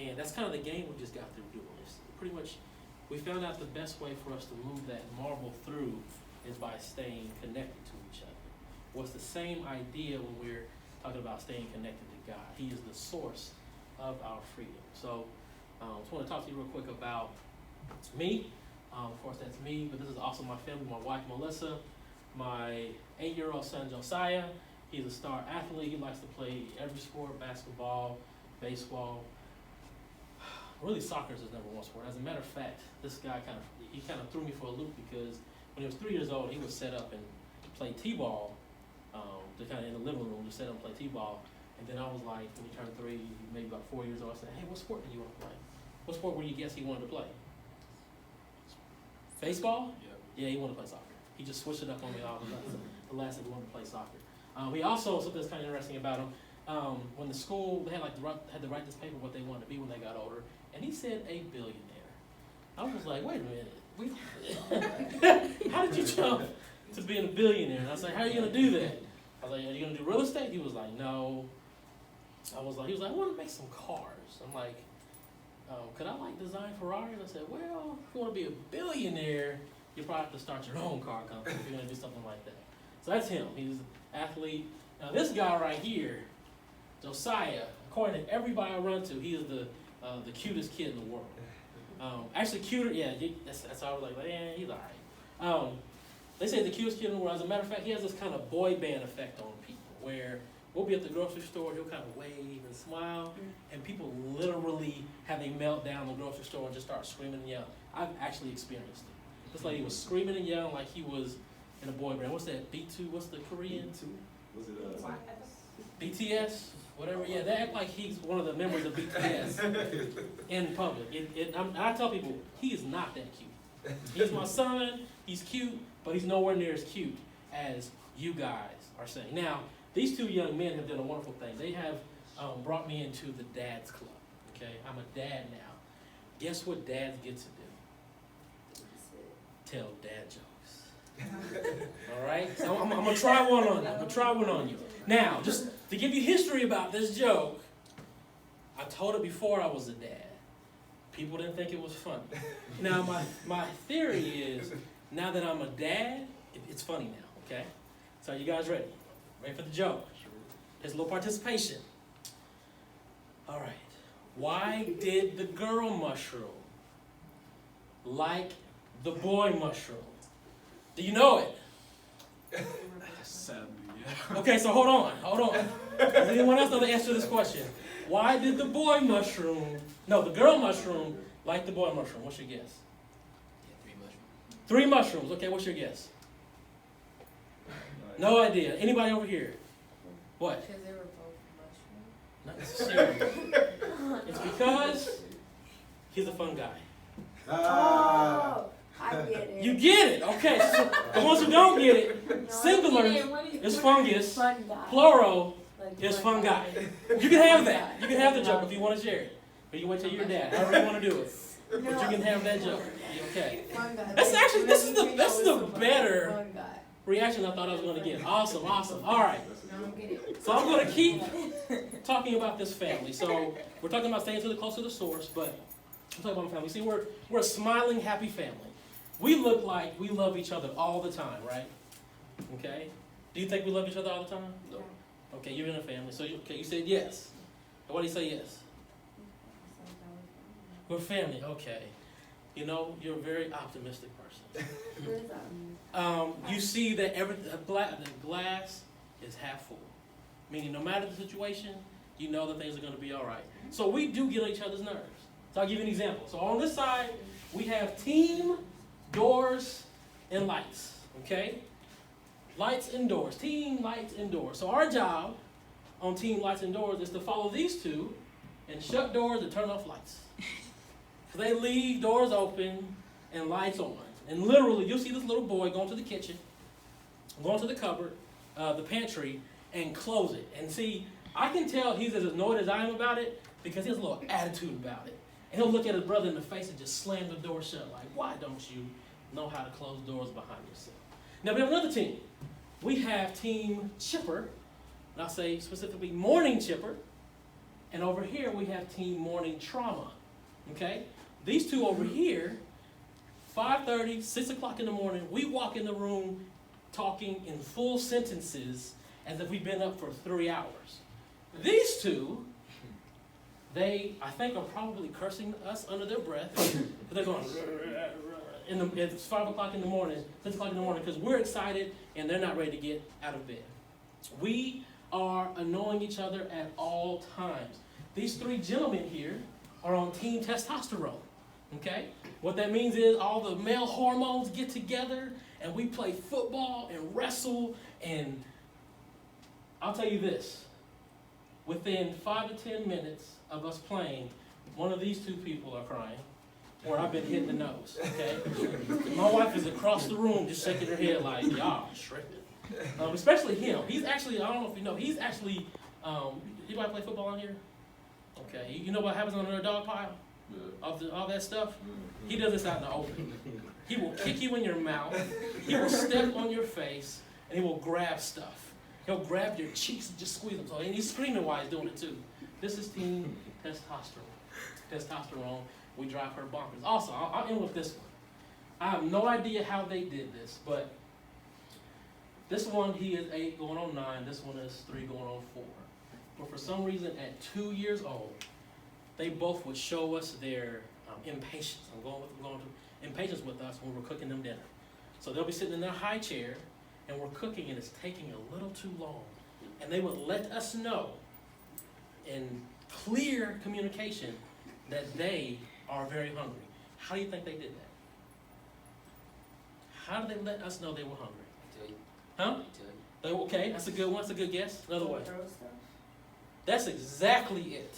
And that's kind of the game we just got through doing. It's pretty much, we found out the best way for us to move that marble through is by staying connected to each other. Well, it's the same idea when we're talking about staying connected to God. He is the source of our freedom. So I just want to talk to you real quick about me. Of course, that's me, but this is also my family, my wife, Melissa, my 8-year-old son, Josiah. He's a star athlete. He likes to play every sport, basketball, baseball. Really, soccer is his number one sport. As a matter of fact, this guy kind of threw me for a loop because when he was 3 years old, he would set up and play t-ball, to kind of in the living room, just set up and play t-ball. And then I was like, when he turned 3, maybe about 4 years old, I said, hey, what sport do you want to play? What sport would you guess he wanted to play? Baseball? Yeah, he wanted to play soccer. He just switched it up on me all the last time he wanted to play soccer. He also, something that's kind of interesting about him, when the school, they had to write this paper what they wanted to be when they got older, and he said a billionaire. I was like, wait a minute, how did you jump to being a billionaire? And I was like, how are you going to do that? I was like, are you going to do real estate? He was like, no. He was like, I want to make some cars. I'm like, could I design Ferrari? And I said, well, if you want to be a billionaire, you probably have to start your own car company if you're going to do something like that. So that's him. He's an athlete. Now this guy right here, Josiah, according to everybody I run to, he is the cutest kid in the world. Actually cuter, yeah, that's how I was like, yeah, he's all right. They say the cutest kid in the world. As a matter of fact, he has this kind of boy band effect on people where we'll be at the grocery store, he'll kind of wave and smile, and people literally have a meltdown in the grocery store and just start screaming and yelling. I've actually experienced it. This lady was screaming and yelling like he was in a boy band. What's that, B2? What's the Korean? B2? Was it BTS? Whatever. Yeah, they act like he's one of the members of BTS in public. I tell people, he is not that cute. He's my son, he's cute, but he's nowhere near as cute as you guys are saying. Now, these two young men have done a wonderful thing. They have brought me into the Dad's Club. Okay, I'm a dad now. Guess what dads get to do? Tell dad jokes. All right, so I'm gonna try one on you. Now, just to give you history about this joke, I told it before I was a dad. People didn't think it was funny. Now, my theory is, now that I'm a dad, it's funny now. Okay, so are you guys ready? Ready for the joke? There's a little participation. All right. Why did the girl mushroom like the boy mushroom? Do you know it? Sadly, yeah. Okay, so hold on. Does anyone else know the answer to this question? Why did the girl mushroom like the boy mushroom? What's your guess? Yeah, 3 mushrooms. Okay, what's your guess? No idea. Anybody over here? What? Because they were both mushrooms. Not necessarily. It's because he's a fun guy. Oh, I get it. You get it. Okay. So the ones who don't get it, No, singular I get it. What is fungus. Fun guy. Plural Like is fun fun guy. You can have that. You can have the joke if you want to share it. But you wait till you're dad. However you want to do it. But you can have that joke. Okay. Fun guy. That's actually, this is the better Fun guy. reaction I thought I was going to get. Awesome. All right. No, I get it. So I'm going to keep talking about this family. So we're talking about staying close to the source, but I'm talking about my family. See, we're a smiling, happy family. We look like we love each other all the time, right? Okay. Do you think we love each other all the time? No. Okay, you're in a family. So you said yes. And why do you say yes? We're family. Okay. You know, you're a very optimistic person. What is that? You see that the glass is half full. Meaning no matter the situation, you know that things are going to be all right. So we do get on each other's nerves. So I'll give you an example. So on this side, we have team, doors, and lights. Okay? Lights and doors. Team, lights, and doors. So our job on team, lights, and doors is to follow these two and shut doors and turn off lights. So they leave doors open and lights on. And literally, you'll see this little boy going to the kitchen, going to the cupboard, the pantry, and close it. And see, I can tell he's as annoyed as I am about it because he has a little attitude about it. And he'll look at his brother in the face and just slam the door shut like, why don't you know how to close doors behind yourself? Now, we have another team. We have Team Chipper, and I'll say specifically Morning Chipper, And over here we have team morning trauma. Okay? These two over here, 5:30, 6 o'clock in the morning, we walk in the room talking in full sentences as if we've been up for 3 hours. These two, they, I think, are probably cursing us under their breath. They're going, it's 5 o'clock in the morning, 6 o'clock in the morning, because we're excited and they're not ready to get out of bed. We are annoying each other at all times. These three gentlemen here are on team testosterone. Okay? What that means is all the male hormones get together and we play football and wrestle, and I'll tell you this. Within 5 to 10 minutes of us playing, one of these two people are crying, or I've been hitting the nose, okay? My wife is across the room just shaking her head like, y'all tripping. Especially him. He's actually, I don't know if you know, he's actually, anybody play football on here? Okay, you know what happens under a dog pile? All that stuff? He does this out in the open. He will kick you in your mouth, he will step on your face, and he will grab stuff. He'll grab your cheeks and just squeeze them. And he's screaming while he's doing it too. This is team testosterone. Testosterone, we drive her bonkers. Also, I'll end with this one. I have no idea how they did this, but this one, he is 8 going on 9. This one is 3 going on 4. But for some reason, at 2 years old, they both would show us their impatience. I'm going to impatience with us when we're cooking them dinner. So they'll be sitting in their high chair, and we're cooking, and it's taking a little too long. And they would let us know in clear communication that they are very hungry. How do you think they did that? How did they let us know they were hungry? Huh? Okay, that's a good one. That's a good guess. Another way. That's exactly it.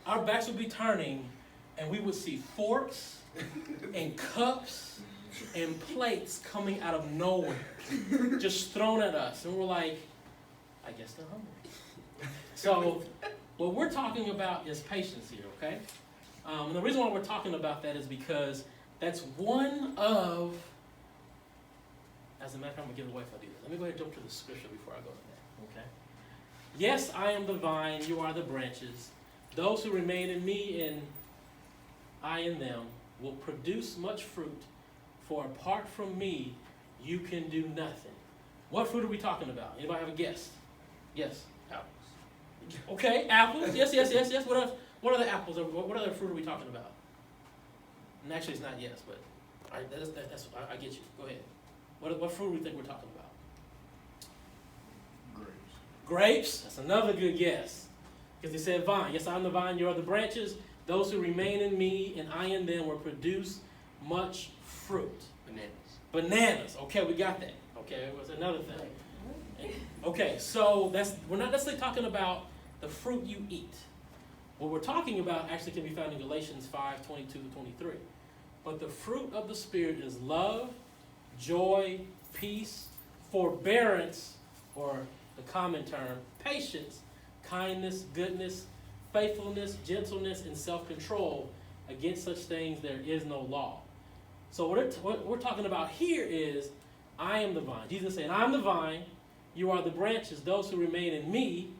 Our backs would be turning, and we would see forks and cups and plates coming out of nowhere, just thrown at us. And we're like, I guess they're hungry. So what we're talking about is patience here, okay? And the reason why we're talking about that is because that's one of, as a matter of fact, I'm going to give it away if I do this. Let me go ahead and jump to the scripture before I go to that, okay? Yes, I am the vine, you are the branches. Those who remain in me and I in them will produce much fruit, for apart from me, you can do nothing. What fruit are we talking about? Anybody have a guess? Yes? Apples. Okay, apples. Yes. What other apples? What other fruit are we talking about? And actually, it's not yes, but all right, I get you. Go ahead. What fruit do we think we're talking about? Grapes. That's another good guess. Because he said vine. Yes, I'm the vine, you are the branches. Those who remain in me and I in them will produce much fruit. Bananas. Okay, we got that. Okay, it was another thing. Okay, so we're not necessarily talking about the fruit you eat. What we're talking about actually can be found in Galatians 5:22-23. But the fruit of the Spirit is love, joy, peace, forbearance, or the common term, patience, kindness, goodness, faithfulness, gentleness, and self-control. Against such things there is no law. So what we're talking about here is, I am the vine. Jesus said, I am the vine, you are the branches. Those who remain in me,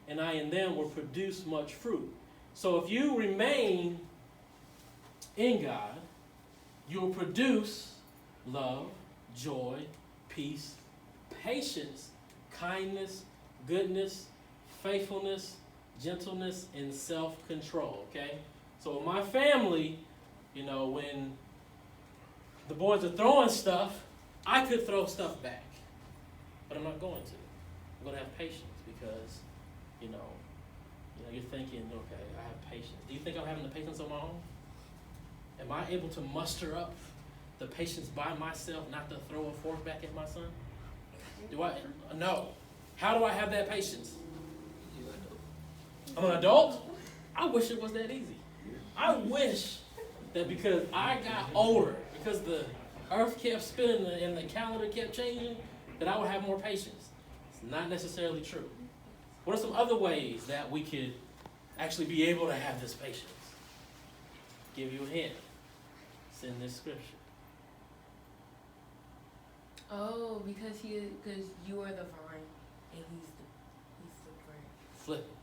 and I in them will produce much fruit. So if you remain in God, you will produce love, joy, peace, patience, kindness, goodness, faithfulness, gentleness, and self-control, okay? So in my family, you know, when the boys are throwing stuff, I could throw stuff back, but I'm not going to. I'm going to have patience because, you know, you're thinking, okay, I have patience. Do you think I'm having the patience on my own? Am I able to muster up the patience by myself not to throw a fork back at my son? Do I? No. How do I have that patience? I'm an adult? I wish it was that easy. I wish that because I got older, because the earth kept spinning and the calendar kept changing, that I would have more patience. It's not necessarily true. What are some other ways that we could actually be able to have this patience? Give you a hint. It's in this scripture. Oh, because you are the vine and he's the branch. Flip it.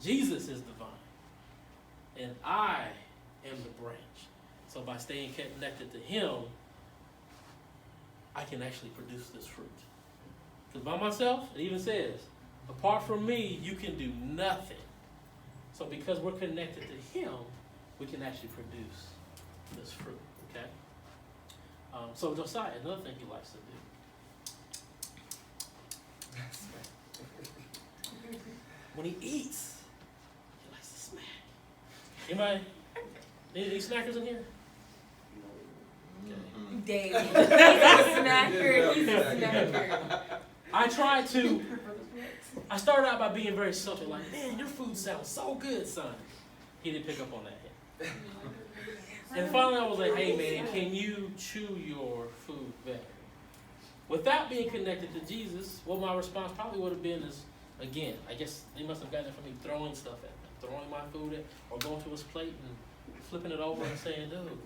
Jesus is the vine, and I am the branch. So by staying connected to him, I can actually produce this fruit. Because by myself, it even says, apart from me, you can do nothing. So because we're connected to him, we can actually produce this fruit, okay? So Josiah, another thing he likes to do. When he eats, he likes to smack. Anybody? Any snackers in here? Okay. Dave. He's a snacker. He's a snacker. I started out by being very subtle, like, man, your food sounds so good, son. He didn't pick up on that yet. And finally I was like, hey man, can you chew your food better? Without being connected to Jesus, what my response probably would have been is, again, I guess they must have gotten it from me throwing stuff at me, throwing my food at, or going to his plate and flipping it over and saying, dude,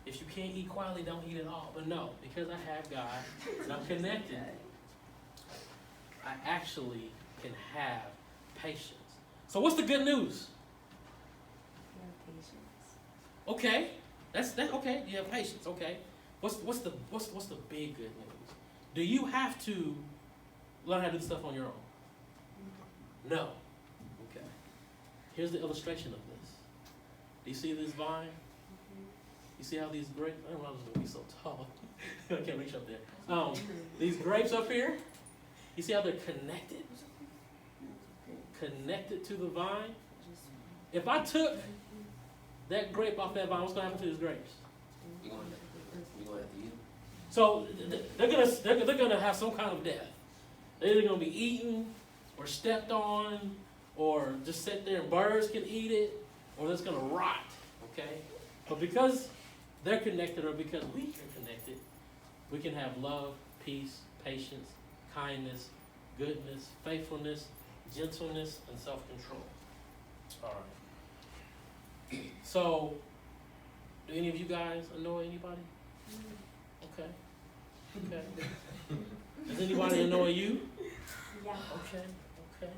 if you can't eat quietly, don't eat at all. But no, because I have God and I'm connected, I actually can have patience. So what's the good news? Okay, that's okay. You have patience. Okay, what's the big good news? Do you have to learn how to do stuff on your own? No. Okay. Here's the illustration of this. Do you see this vine? You see how these grapes? I don't know, I was gonna be so tall. I can't reach up there. These grapes up here. You see how they're connected? Connected to the vine. If I took that grape off that vine, what's going to happen to these grapes? You gonna have to eat them? So they're gonna have some kind of death. They're either gonna be eaten or stepped on, or just sit there and birds can eat it, or it's gonna rot. Okay, but because they're connected, or because we are connected, we can have love, peace, patience, kindness, goodness, faithfulness, gentleness, and self-control. All right. So, do any of you guys annoy anybody? Okay. Okay. Does anybody annoy you? Yeah. Okay. Okay.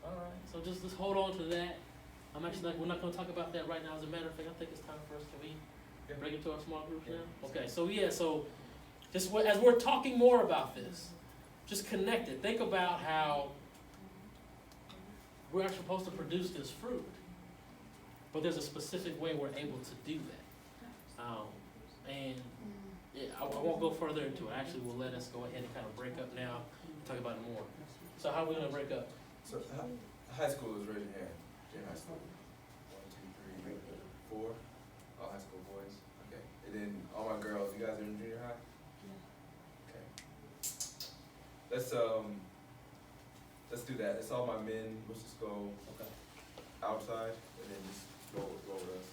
All right. So just hold on to that. I'm actually we're not going to talk about that right now. As a matter of fact, I think it's time for us. Can we bring it to our small groups now? Okay. So so just as we're talking more about this, just connect it. Think about how we're actually supposed to produce this fruit. But there's a specific way we're able to do that. I won't go further into it. Actually, we'll let us go ahead and kind of break up now and talk about it more. So how are we going to break up? So high school is raising hand. Junior high school. 1, 2, 3, 4. All high school boys. Okay. And then all my girls. You guys are in junior high? Okay. Let's do that. Let's all my men. Let's just go outside and then just go with us.